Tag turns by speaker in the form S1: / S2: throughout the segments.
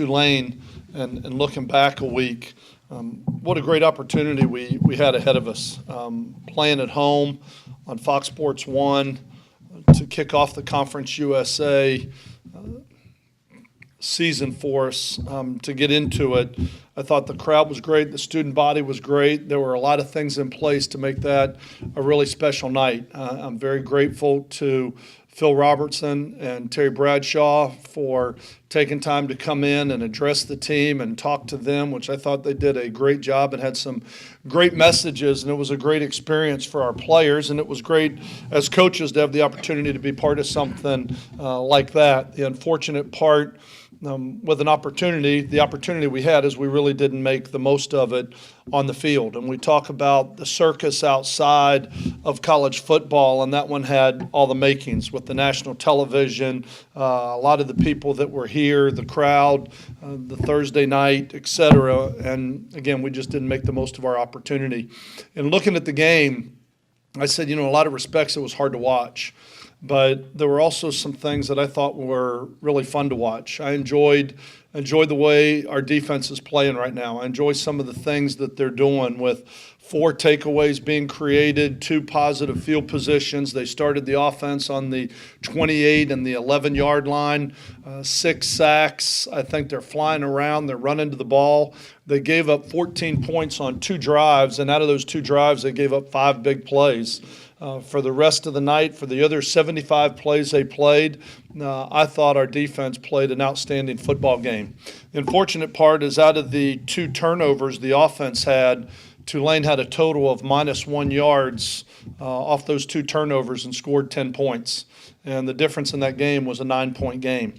S1: Tulane and looking back a week, what a great opportunity we had ahead of us. Playing at home on Fox Sports 1 to kick off the Conference USA season for us, to get into it. I thought the crowd was great. The student body was great. There were a lot of things in place to make that a really special night. I'm very grateful to Phil Robertson and Terry Bradshaw for taking time to come in and address the team and talk to them, which I thought they did a great job and had some great messages, and it was a great experience for our players, and it was great as coaches to have the opportunity to be part of something like that. The unfortunate part with the opportunity we had is we really didn't make the most of it on the field. And we talk about the circus outside of college football, and that one had all the makings with the national television, a lot of the people that were here, the crowd, the Thursday night, et cetera. And again, we just didn't make the most of our opportunity. And looking at the game, I said, a lot of respects, it was hard to watch. But there were also some things that I thought were really fun to watch. I enjoyed the way our defense is playing right now. I enjoy some of the things that they're doing with 4 takeaways being created, 2 positive field positions. They started the offense on the 28 and the 11-yard line, 6 sacks. I think they're flying around. They're running to the ball. They gave up 14 points on 2 drives, and out of those 2 drives, they gave up 5 big plays. For the rest of the night, for the other 75 plays they played, I thought our defense played an outstanding football game. The unfortunate part is out of the 2 turnovers the offense had, Tulane had a total of -1 yards off those 2 turnovers and scored 10 points. And the difference in that game was a 9-point game.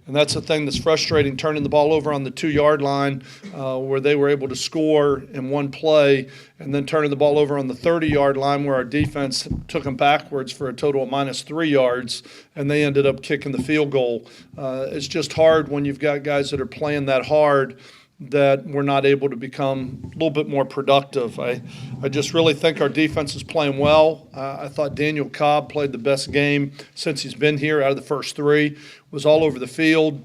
S1: And that's the thing that's frustrating, turning the ball over on the 2-yard line where they were able to score in one play, and then turning the ball over on the 30-yard line where our defense took them backwards for a total of -3 yards, and they ended up kicking the field goal. It's just hard when you've got guys that are playing that hard that we're not able to become a little bit more productive. I just really think our defense is playing well. I thought Daniel Cobb played the best game since he's been here out of the first 3, was all over the field.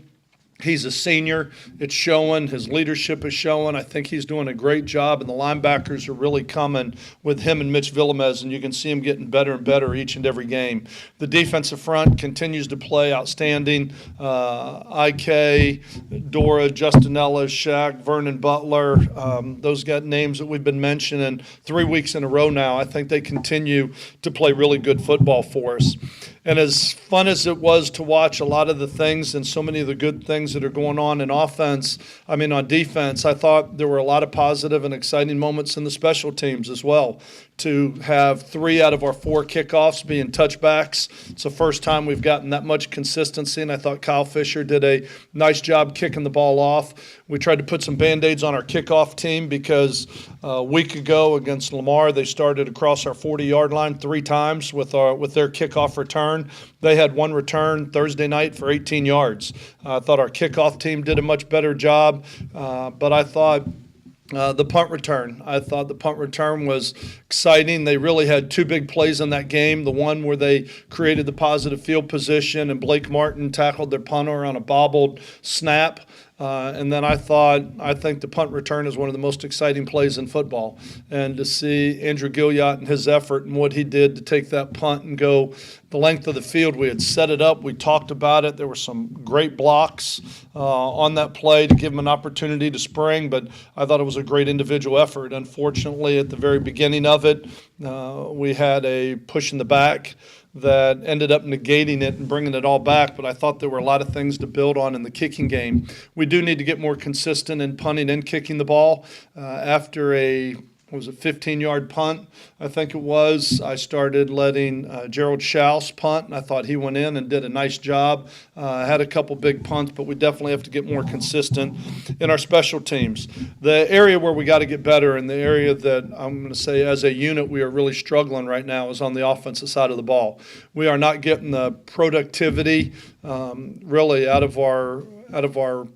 S1: He's a senior. It's showing. His leadership is showing. I think he's doing a great job, and the linebackers are really coming with him and Mitch Villamez, and you can see him getting better and better each and every game. The defensive front continues to play outstanding. IK, Dora, Justin Ellis, Shaq, Vernon Butler, those got names that we've been mentioning 3 weeks in a row now. I think they continue to play really good football for us. And as fun as it was to watch a lot of the things and so many of the good things that are going on on defense, I thought there were a lot of positive and exciting moments in the special teams as well. To have 3 out of our 4 kickoffs being touchbacks, it's the first time we've gotten that much consistency, and I thought Kyle Fisher did a nice job kicking the ball off. We tried to put some Band-Aids on our kickoff team because a week ago against Lamar, they started across our 40-yard line 3 times with their kickoff return. They had 1 return Thursday night for 18 yards. I thought our kickoff team did a much better job, but I thought the punt return was exciting. They really had 2 big plays in that game. The one where they created the positive field position and Blake Martin tackled their punter on a bobbled snap. And then I think the punt return is one of the most exciting plays in football. And to see Andrew Gilliott and his effort and what he did to take that punt and go the length of the field. We had set it up. We talked about it. There were some great blocks on that play to give him an opportunity to spring, but I thought it was a great individual effort. Unfortunately, at the very beginning of it, we had a push in the back that ended up negating it and bringing it all back, but I thought there were a lot of things to build on in the kicking game. We do need to get more consistent in punting and kicking the ball. After a 15-yard punt, I think it was, I started letting Gerald Schaus punt, and I thought he went in and did a nice job. Had a couple big punts, but we definitely have to get more consistent in our special teams. The area where we got to get better, and the area that I'm going to say as a unit we are really struggling right now, is on the offensive side of the ball. We are not getting the productivity really out of our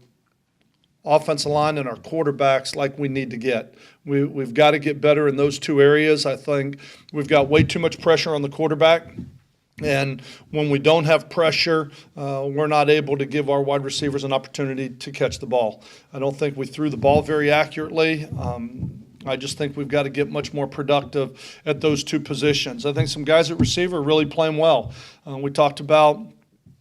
S1: offensive line and our quarterbacks like we need to get. We've got to get better in those 2 areas. I think we've got way too much pressure on the quarterback. And when we don't have pressure, we're not able to give our wide receivers an opportunity to catch the ball. I don't think we threw the ball very accurately. I just think we've got to get much more productive at those two positions. I think some guys at receiver are really playing well. We talked about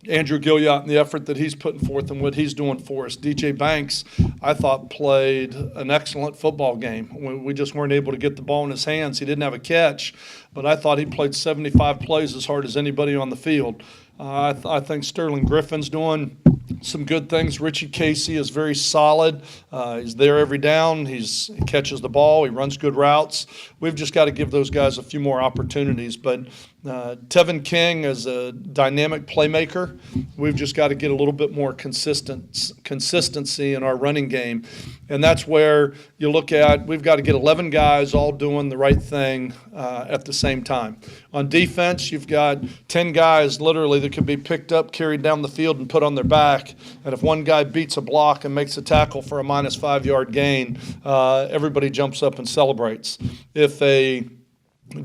S1: Andrew Gilliott and the effort that he's putting forth and what he's doing for us. DJ Banks, I thought, played an excellent football game. We just weren't able to get the ball in his hands. He didn't have a catch, but I thought he played 75 plays as hard as anybody on the field. I think Sterling Griffin's doing some good things. Richie Casey is very solid. He's there every down. He catches the ball. He runs good routes. We've just got to give those guys a few more opportunities. But Tevin King is a dynamic playmaker. We've just got to get a little bit more consistency in our running game. And that's where you look at, we've got to get 11 guys all doing the right thing at the same time. On defense, you've got 10 guys literally that could be picked up, carried down the field, and put on their back. And if one guy beats a block and makes a tackle for a minus 5-yard gain, everybody jumps up and celebrates. If a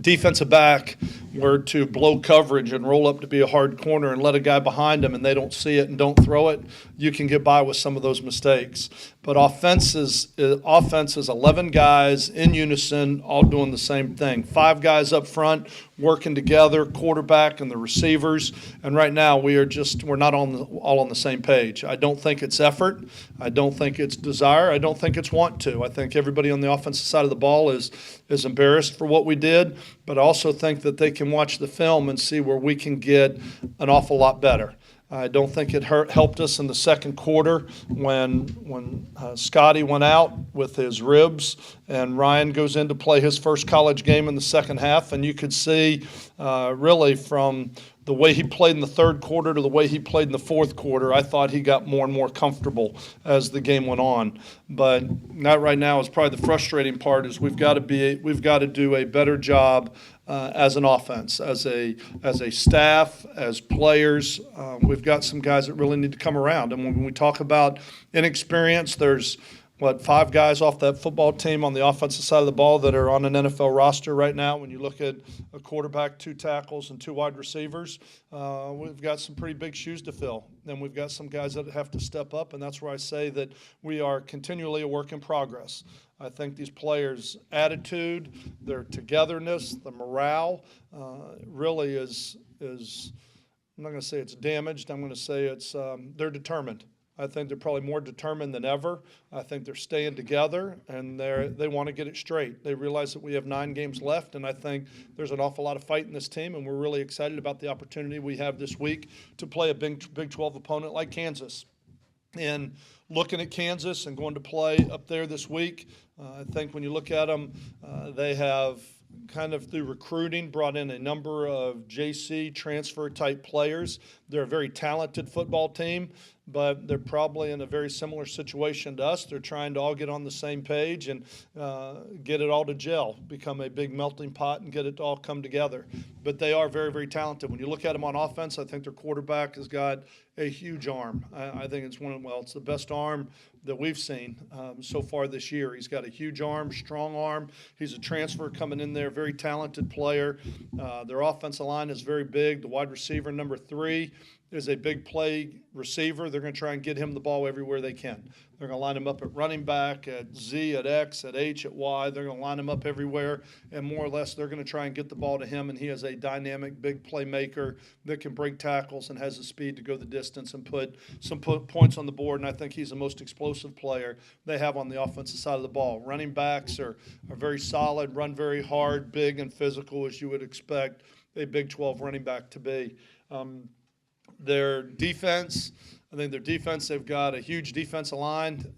S1: defensive back were to blow coverage and roll up to be a hard corner and let a guy behind him and they don't see it and don't throw it, you can get by with some of those mistakes. But offense is 11 guys in unison, all doing the same thing. 5 guys up front working together, quarterback and the receivers. And right now we're not all on the same page. I don't think it's effort. I don't think it's desire. I don't think it's want to. I think everybody on the offensive side of the ball is embarrassed for what we did, but I also think that they can watch the film and see where we can get an awful lot better. I don't think it helped us in the second quarter when Scotty went out with his ribs and Ryan goes in to play his first college game in the second half, and you could see really from the way he played in the third quarter to the way he played in the fourth quarter, I thought he got more and more comfortable as the game went on. But that right now is probably the frustrating part, is we've got to do a better job as an offense, as a staff, as players. We've got some guys that really need to come around. And when we talk about inexperience, there's 5 guys off that football team on the offensive side of the ball that are on an NFL roster right now. When you look at a quarterback, 2 tackles, and 2 wide receivers, we've got some pretty big shoes to fill. Then we've got some guys that have to step up, and that's where I say that we are continually a work in progress. I think these players' attitude, their togetherness, the morale really is I'm not going to say it's damaged. I'm going to say they're determined. I think they're probably more determined than ever. I think they're staying together, and they want to get it straight. They realize that we have 9 games left, and I think there's an awful lot of fight in this team, and we're really excited about the opportunity we have this week to play a Big 12 opponent like Kansas. And looking at Kansas and going to play up there this week, I think when you look at them, they have kind of through recruiting brought in a number of JC transfer type players. They're a very talented football team, but they're probably in a very similar situation to us. They're trying to all get on the same page and get it all to gel, become a big melting pot and get it to all come together. But they are very, very talented. When you look at them on offense, I think their quarterback has got a huge arm. I think it's it's the best arm that we've seen so far this year. He's got a huge arm, strong arm. He's a transfer coming in there, very talented player. Their offensive line is very big. The wide receiver, number 3, is a big play receiver. They're going to try and get him the ball everywhere they can. They're going to line him up at running back, at Z, at X, at H, at Y. They're going to line him up everywhere, and more or less they're going to try and get the ball to him, and he is a dynamic, big playmaker that can break tackles and has the speed to go the distance and put some points on the board, and I think he's the most explosive player they have on the offensive side of the ball. Running backs are very solid, run very hard, big and physical, as you would expect a Big 12 running back to be. Their defense, they've got a huge defensive line.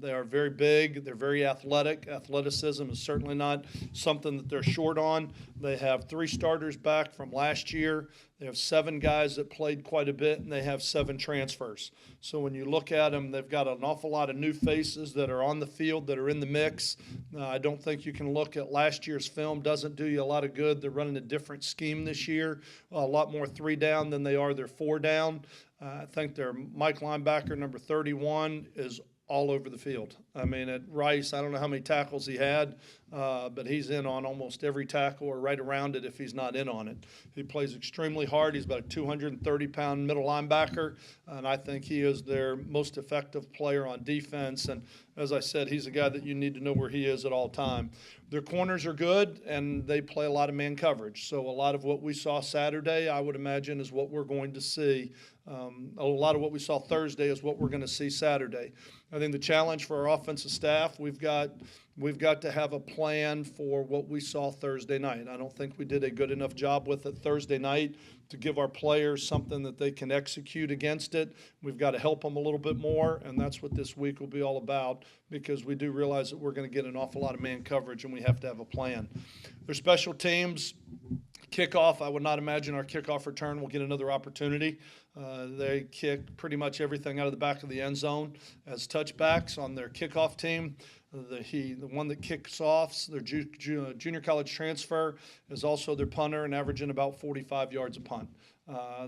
S1: They are very big. They're very athletic. Athleticism is certainly not something that they're short on. They have 3 starters back from last year. They have 7 guys that played quite a bit, and they have 7 transfers. So when you look at them, they've got an awful lot of new faces that are on the field, that are in the mix. I don't think you can look at last year's film. Doesn't do you a lot of good. They're running a different scheme this year, a lot more 3 down than they are their 4 down. I think their Mike linebacker, number 31, is all over the field. I mean, at Rice, I don't know how many tackles he had, but he's in on almost every tackle or right around it if he's not in on it. He plays extremely hard. He's about a 230-pound middle linebacker, and I think he is their most effective player on defense. And as I said, he's a guy that you need to know where he is at all time. Their corners are good, and they play a lot of man coverage. So a lot of what we saw Saturday, I would imagine, is what we're going to see. A lot of what we saw Thursday is what we're going to see Saturday. I think the challenge for our offensive staff, we've got to have a plan for what we saw Thursday night. I don't think we did a good enough job with it Thursday night to give our players something that they can execute against it. We've got to help them a little bit more, and that's what this week will be all about, because we do realize that we're going to get an awful lot of man coverage, and we have to have a plan. Their special teams, kickoff, I would not imagine our kickoff return will get another opportunity. They kick pretty much everything out of the back of the end zone as touchbacks on their kickoff team. The one that kicks off, their junior college transfer, is also their punter and averaging about 45 yards a punt.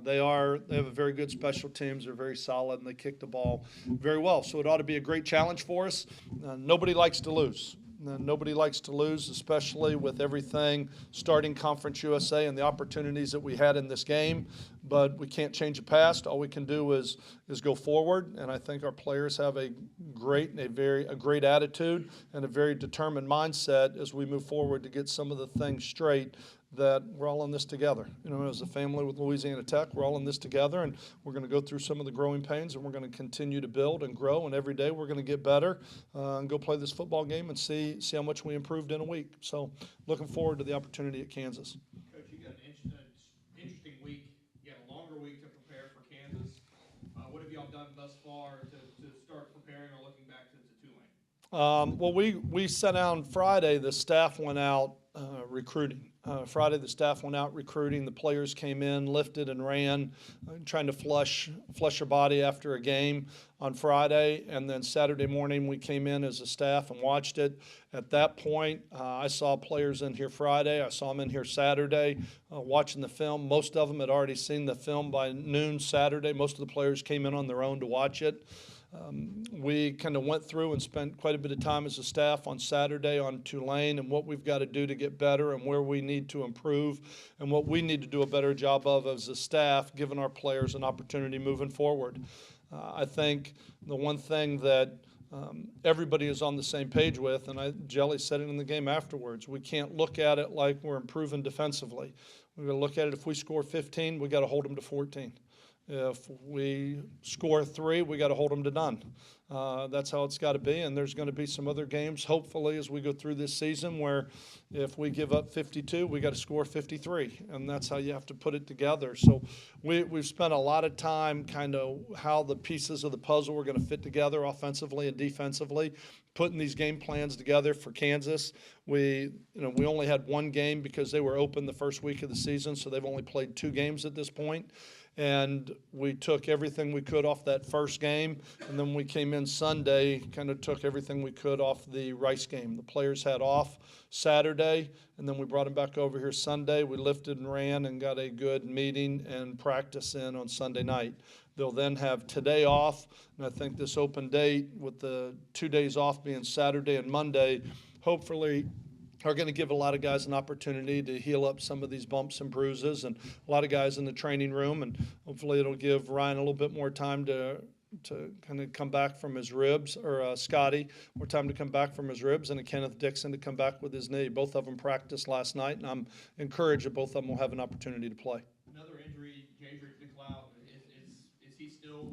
S1: They have a very good special teams. They're very solid, and they kick the ball very well. So it ought to be a great challenge for us. Nobody likes to lose. Nobody likes to lose, especially with everything starting Conference USA and the opportunities that we had in this game. But we can't change the past. All we can do is go forward. And I think our players have a great attitude and a very determined mindset as we move forward to get some of the things straight, that we're all in this together. You know, as a family with Louisiana Tech, we're all in this together, and we're going to go through some of the growing pains, and we're going to continue to build and grow, and every day we're going to get better and go play this football game and see how much we improved in a week. So looking forward to the opportunity at Kansas.
S2: Coach, you got an interesting week. You got a longer week to prepare for Kansas. What have y'all done thus far to start preparing or looking back to Tulane?
S1: Well, we sat down Friday. The staff went out recruiting. Friday, the staff went out recruiting. The players came in, lifted and ran, trying to flush their body after a game on Friday. And then Saturday morning, we came in as a staff and watched it. At that point, I saw players in here Friday. I saw them in here Saturday watching the film. Most of them had already seen the film by noon Saturday. Most of the players came in on their own to watch it. We kind of went through and spent quite a bit of time as a staff on Saturday on Tulane and what we've got to do to get better and where we need to improve and what we need to do a better job of as a staff, giving our players an opportunity moving forward. I think the one thing that everybody is on the same page with, and Jelly said it in the game afterwards, we can't look at it like we're improving defensively. We've got to look at it, if we score 15, we got to hold them to 14. If we score 3, we got to hold them to none. That's how it's got to be, and there's going to be some other games, hopefully, as we go through this season where if we give up 52, we got to score 53, and that's how you have to put it together. So we've spent a lot of time kind of how the pieces of the puzzle are going to fit together offensively and defensively, putting these game plans together for Kansas. We only had one game because they were open the first week of the season, so they've only played 2 games at this point. And we took everything we could off that first game, and then we came in Sunday, kind of took everything we could off the Rice game. The players had off Saturday, and then we brought them back over here Sunday. We lifted and ran and got a good meeting and practice in on Sunday night. They'll then have today off, and I think this open date with the 2 days off being Saturday and Monday, hopefully are going to give a lot of guys an opportunity to heal up some of these bumps and bruises, and a lot of guys in the training room, and hopefully it'll give Ryan a little bit more time to kind of come back from his ribs, or Scotty more time to come back from his ribs, and Kenneth Dixon to come back with his knee. Both of them practiced last night, and I'm encouraged that both of them will have an opportunity to play.
S2: Another injury, Jadrick McLeod, is he still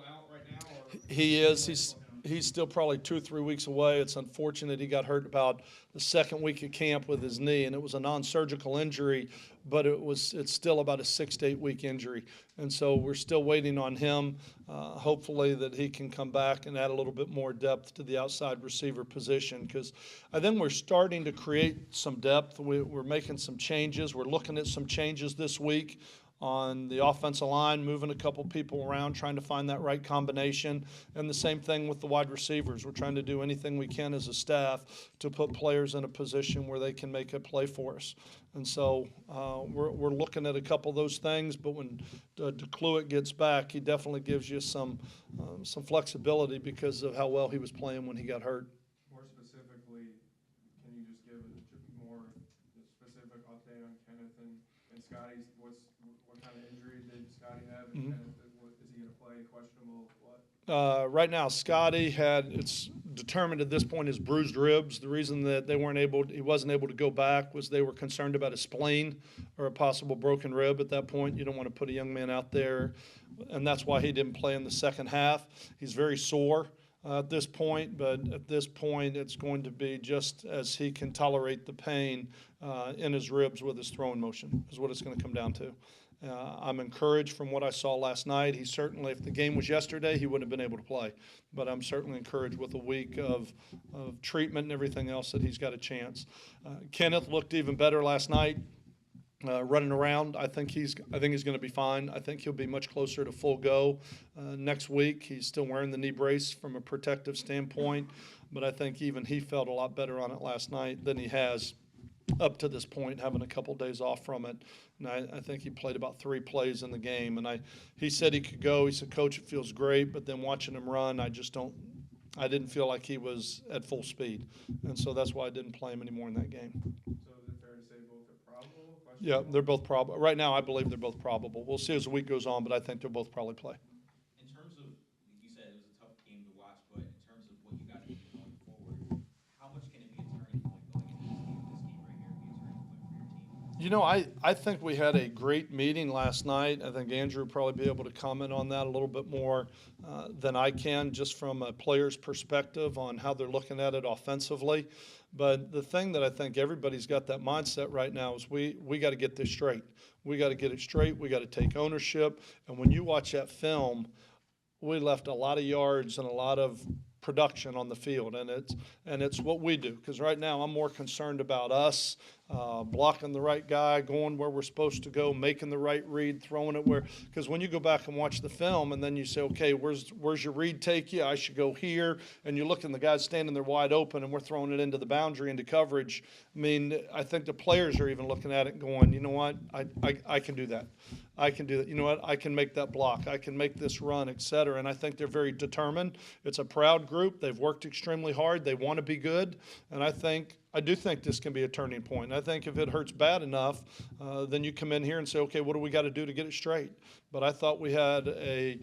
S2: out right now? Or
S1: he is. He's still probably 2 or 3 weeks away. It's unfortunate he got hurt about the second week of camp with his knee, and it was a non-surgical injury, but it's still about a 6 to 8 week injury. And so we're still waiting on him, hopefully that he can come back and add a little bit more depth to the outside receiver position, because I think we're starting to create some depth. We're making some changes. We're looking at some changes this week on the offensive line, moving a couple people around, trying to find that right combination. And the same thing with the wide receivers. We're trying to do anything we can as a staff to put players in a position where they can make a play for us. And so we're looking at a couple of those things, but when DeCluitt gets back, he definitely gives you some flexibility because of how well he was playing when he got hurt.
S3: More specifically, can you just give a more specific update on Kenneth and Scotty's? What kind of injury did Scotty have? And Kenneth, is he going to play? Questionable? What?
S1: Right now, Scotty it's determined at this point, his bruised ribs. The reason that he wasn't able to go back was they were concerned about a spleen or a possible broken rib at that point. You don't want to put a young man out there, and that's why he didn't play in the second half. He's very sore at this point, but at this point, it's going to be just as he can tolerate the pain in his ribs with his throwing motion is what it's going to come down to. I'm encouraged from what I saw last night. He certainly, if the game was yesterday, he wouldn't have been able to play. But I'm certainly encouraged with a week of treatment and everything else that he's got a chance. Kenneth looked even better last night, running around. I think he's going to be fine. I think he'll be much closer to full go next week. He's still wearing the knee brace from a protective standpoint, but I think even he felt a lot better on it last night than he has up to this point, having a couple days off from it. And I think he played about 3 plays in the game. And he said he could go. He said, Coach, it feels great, but then watching him run, I didn't feel like he was at full speed. And so that's why I didn't play him anymore in that game.
S3: So is it fair to say both are probable?
S1: Yeah, they're both probable. Right now, I believe they're both probable. We'll see as the week goes on, but I think they'll both probably play.
S4: In terms of, you said it was a tough game to watch, but in terms of what you guys need going forward, how much can it be a turning point going into this game? This game right here be a turning point for your team?
S1: You know, I think we had a great meeting last night. I think Andrew will probably be able to comment on that a little bit more than I can, just from a player's perspective on how they're looking at it offensively. But the thing that I think everybody's got that mindset right now is we got to get this straight. We got to get it straight. We got to take ownership. And when you watch that film, we left a lot of yards and a lot of production on the field, and it's what we do. Because right now I'm more concerned about us blocking the right guy, going where we're supposed to go, making the right read, throwing it where. Because when you go back and watch the film, and then you say, okay, where's your read take you? I should go here, and you look and the guy's standing there wide open, and we're throwing it into the boundary, into coverage. I mean, I think the players are even looking at it and going, you know what, I can do that. I can do that. You know what? I can make that block. I can make this run, et cetera. And I think they're very determined. It's a proud group. They've worked extremely hard. They want to be good. And I do think this can be a turning point. And I think if it hurts bad enough, then you come in here and say, okay, what do we got to do to get it straight? But I thought we had a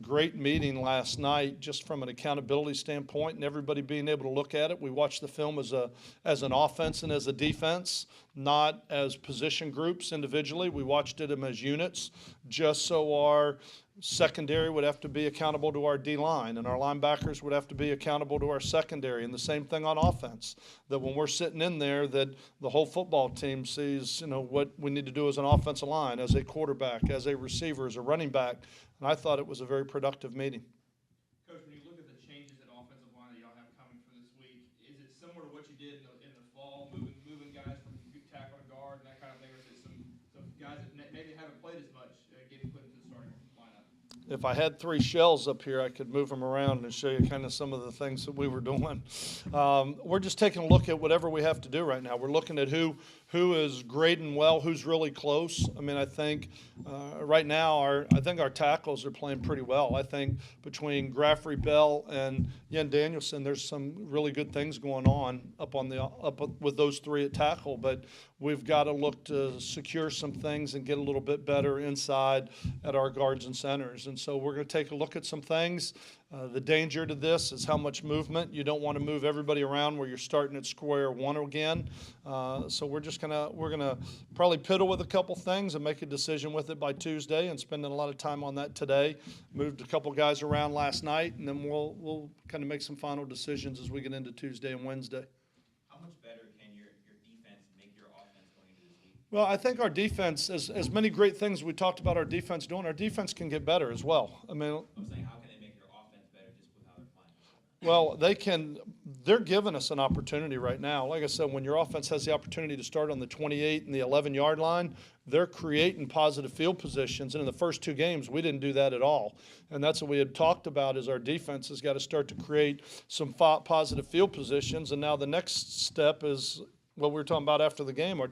S1: great meeting last night just from an accountability standpoint and everybody being able to look at it. We watched the film as an offense and as a defense, not as position groups individually. We watched them as units, just so our secondary would have to be accountable to our D-line, and our linebackers would have to be accountable to our secondary, and the same thing on offense, that when we're sitting in there, that the whole football team sees, you know, what we need to do as an offensive line, as a quarterback, as a receiver, as a running back. And I thought it was a very productive meeting.
S2: Coach, when you look at the changes at offensive line that y'all have coming for this week, is it similar to what you did in the fall, moving guys from tackle to guard and that kind of thing, or is it some guys that maybe haven't played as much getting put into the starting lineup?
S1: If I had 3 shells up here, I could move them around and show you kind of some of the things that we were doing. We're just taking a look at whatever we have to do right now. We're looking at who is grading well, who's really close. I mean, I think right now I think our tackles are playing pretty well. I think between Graffrey Bell and Yen Danielson, there's some really good things going on up with those 3 at tackle. But we've got to look to secure some things and get a little bit better inside at our guards and centers. And so we're going to take a look at some things. The danger to this is how much movement. You don't want to move everybody around where you're starting at square one again. So we're gonna probably piddle with a couple things and make a decision with it by Tuesday, and spending a lot of time on that today. Moved a couple guys around last night, and then we'll kind of make some final decisions as we get into Tuesday and Wednesday.
S4: How much better can your defense make your offense going into this week?
S1: Well, I think our defense, as many great things we talked about our defense doing, our defense can get better as well. I mean,
S4: I'm saying, how can they make your offense better just with how they're playing?
S1: Well, they're giving us an opportunity right now. Like I said, when your offense has the opportunity to start on the 28 and the 11-yard line, they're creating positive field positions. And in the first two games, we didn't do that at all. And that's what we had talked about is our defense has got to start to create some positive field positions. And now the next step is what we were talking about after the game. I'd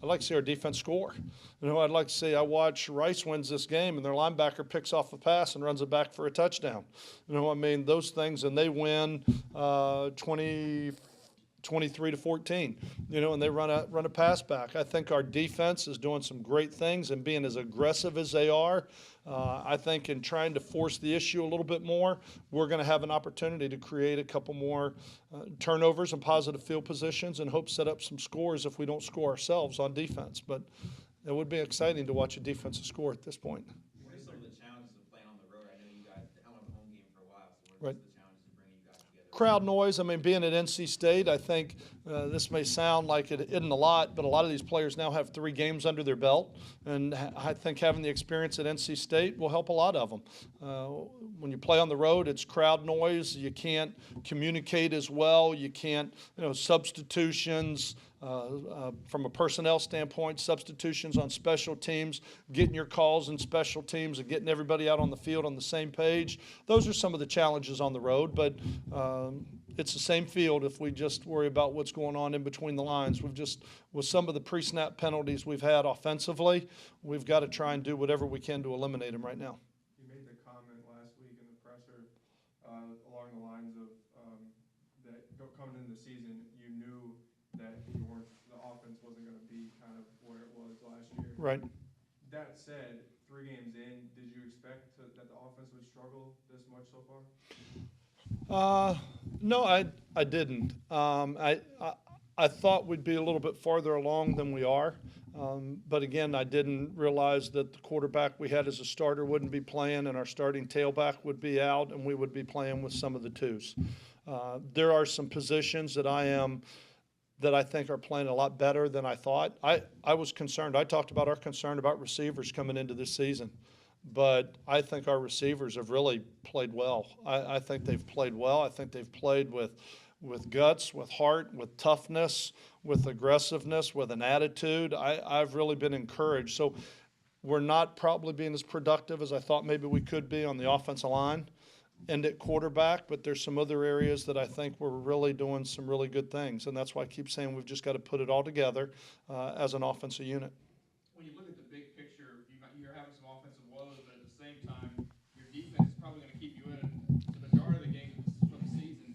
S1: like to see our defense score. I'd like to see, I watch Rice wins this game and their linebacker picks off a pass and runs it back for a touchdown. Those things, and they win 23-14, and they run a pass back. I think our defense is doing some great things and being as aggressive as they are. I think in trying to force the issue a little bit more, we're going to have an opportunity to create a couple more turnovers and positive field positions and hope set up some scores if we don't score ourselves on defense. But it would be exciting to watch a defensive score at this point.
S4: What are some of the challenges of playing on the road? I know you guys don't have a home game for a while, so what are
S1: Right.
S4: some of the challenges of bringing you guys together?
S1: Crowd noise. Being at NC State, I think this may sound like it isn't a lot, but a lot of these players now have 3 games under their belt, and I think having the experience at NC State will help a lot of them. When you play on the road, it's crowd noise. You can't communicate as well. You can't, substitutions. From a personnel standpoint, substitutions on special teams, getting your calls in special teams and getting everybody out on the field on the same page. Those are some of the challenges on the road, but it's the same field if we just worry about what's going on in between the lines. With some of the pre-snap penalties we've had offensively, we've got to try and do whatever we can to eliminate them right now.
S3: You made the comment last week in the presser along the lines of that coming into the season, you knew that the offense wasn't going to be kind of where it was last year.
S1: Right.
S3: That said, 3 games in, did you expect that the offense would struggle this much so far?
S1: No, I didn't. I thought we'd be a little bit farther along than we are. But again, I didn't realize that the quarterback we had as a starter wouldn't be playing and our starting tailback would be out and we would be playing with some of the twos. There are some positions that I think are playing a lot better than I thought. I was concerned. I talked about our concern about receivers coming into this season. But I think our receivers have really played well. I think they've played well. I think they've played with guts, with heart, with toughness, with aggressiveness, with an attitude. I've really been encouraged. So we're not probably being as productive as I thought maybe we could be on the offensive line and at quarterback, but there's some other areas that I think we're really doing some really good things. And that's why I keep saying we've just got to put it all together as an offensive unit.
S2: When you look at the big picture, you're having some offensive woes, but at the same time, your defense is probably going to keep you in the majority of the games for the season.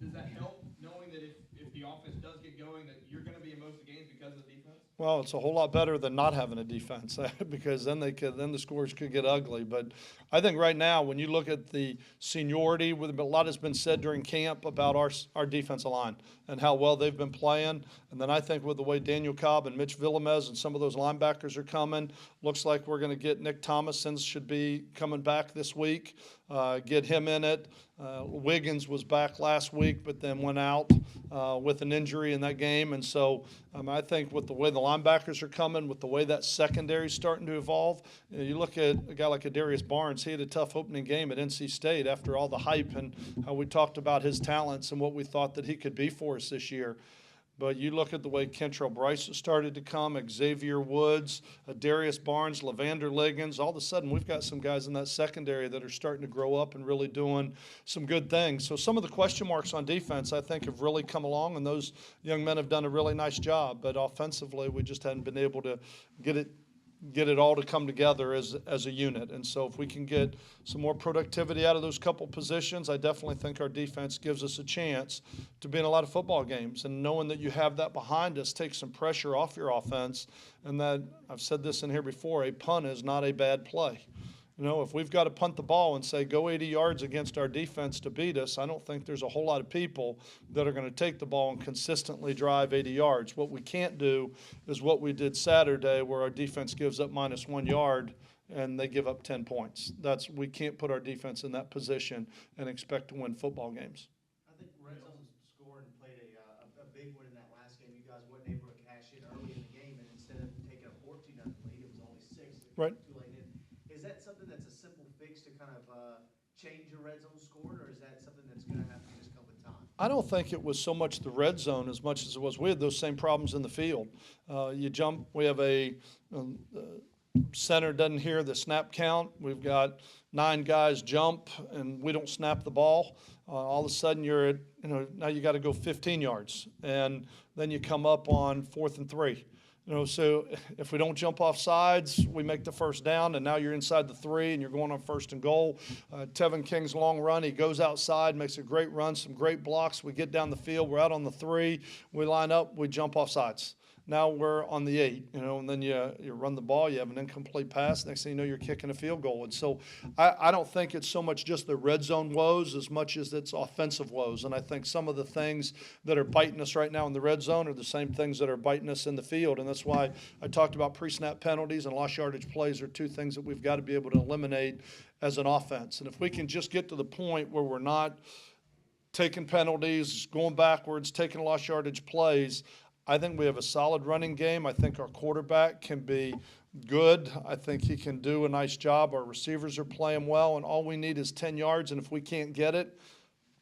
S2: Does that help knowing that if the offense does get going, that you're going to be in most of the games because of the defense?
S1: Well, it's a whole lot better than not having a defense because then the scores could get ugly. But I think right now, when you look at the seniority, a lot has been said during camp about our defensive line and how well they've been playing. And then I think with the way Daniel Cobb and Mitch Villamez and some of those linebackers are coming, looks like we're going to get Nick Thomason should be coming back this week, get him in it. Wiggins was back last week, but then went out with an injury in that game. And so I think with the way the linebackers are coming, with the way that secondary is starting to evolve, you look at a guy like Adarius Barnes, he had a tough opening game at NC State after all the hype and how we talked about his talents and what we thought that he could be for us this year. But you look at the way Kentrell Bryce has started to come, Xavier Woods, Darius Barnes, Lavander Liggins. All of a sudden, we've got some guys in that secondary that are starting to grow up and really doing some good things. So some of the question marks on defense, I think, have really come along, and those young men have done a really nice job. But offensively, we just hadn't been able to get it all to come together as a unit. And so if we can get some more productivity out of those couple positions, I definitely think our defense gives us a chance to be in a lot of football games. And knowing that you have that behind us takes some pressure off your offense. And that, I've said this in here before, a punt is not a bad play. If we've got to punt the ball and say go 80 yards against our defense to beat us, I don't think there's a whole lot of people that are going to take the ball and consistently drive 80 yards. What we can't do is what we did Saturday where our defense gives up -1 yard and they give up 10 points. We can't put our defense in that position and expect to win football games.
S5: I think red zone scoring played a big one in that last game. You guys weren't able to cash in early in the game, and instead of taking a 14-0 lead, it was only 6.
S1: Right.
S5: Tulane in. Is that something that's a simple fix to kind of change your red zone score, or is that something that's going
S1: I don't think it was so much the red zone as much as it was, we had those same problems in the field. You jump, we have a center doesn't hear the snap count. We've got 9 guys jump and we don't snap the ball. All of a sudden you're at, now you got to go 15 yards and then you come up on 4th and 3. So if we don't jump off sides, we make the first down, and now you're inside the 3 and you're going on 1st and goal. Tevin King's long run, he goes outside, makes a great run, some great blocks. We get down the field, we're out on the 3, we line up, we jump off sides. Now we're on the 8, and then you run the ball, you have an incomplete pass, next thing you know, you're kicking a field goal. And so I don't think it's so much just the red zone woes as much as it's offensive woes. And I think some of the things that are biting us right now in the red zone are the same things that are biting us in the field. And that's why I talked about pre-snap penalties and lost yardage plays are 2 things that we've got to be able to eliminate as an offense. And if we can just get to the point where we're not taking penalties, going backwards, taking lost yardage plays, I think we have a solid running game. I think our quarterback can be good. I think he can do a nice job. Our receivers are playing well, and all we need is 10 yards, and if we can't get it,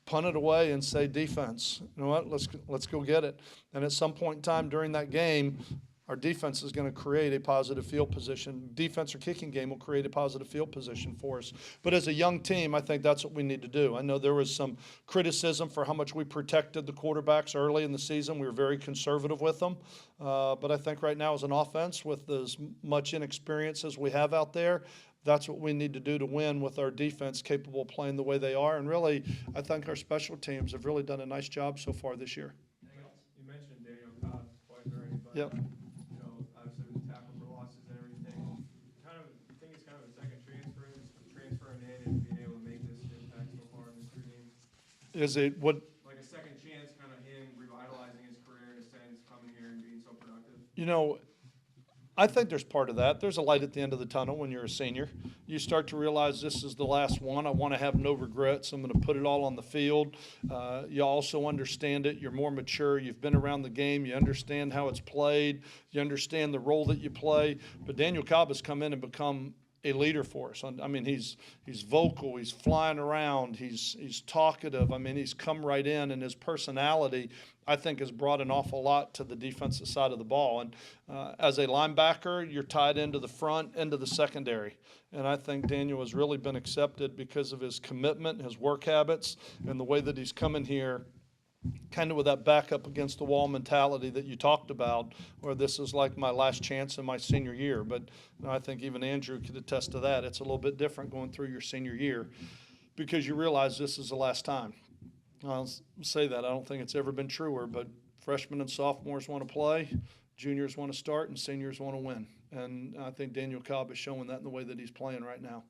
S1: punt it away and say, defense, you know what, let's go get it. And at some point in time during that game, our defense is going to create a positive field position. Defense or kicking game will create a positive field position for us. But as a young team, I think that's what we need to do. I know there was some criticism for how much we protected the quarterbacks early in the season. We were very conservative with them. But I think right now as an offense, with as much inexperience as we have out there, that's what we need to do to win with our defense capable of playing the way they are. And really, I think our special teams have really done a nice job so far this year.
S3: You mentioned Daniel Cobb's twice already, but
S1: Yep.
S3: Obviously with the tackle for losses and everything, you think it's kind of a second transferring in and being able to make this impact so far in this 2 games?
S1: Is it what?
S3: Like a second chance, kind of him revitalizing his career in a sense, coming here and being so productive?
S1: I think there's part of that. There's a light at the end of the tunnel when you're a senior. You start to realize this is the last one. I want to have no regrets. I'm going to put it all on the field. You also understand it. You're more mature. You've been around the game. You understand how it's played. You understand the role that you play. But Daniel Cobb has come in and become a leader for us. I mean, he's vocal, he's flying around, he's talkative. I mean, he's come right in, and his personality, I think, has brought an awful lot to the defensive side of the ball. And as a linebacker, you're tied into the front, into the secondary. And I think Daniel has really been accepted because of his commitment, his work habits, and the way that he's coming here kind of with that back up against the wall mentality that you talked about, where this is like my last chance in my senior year. But I think even Andrew could attest to that. It's a little bit different going through your senior year because you realize this is the last time. I'll say that. I don't think it's ever been truer, but freshmen and sophomores want to play, juniors want to start, and seniors want to win. And I think Daniel Cobb is showing that in the way that he's playing right now.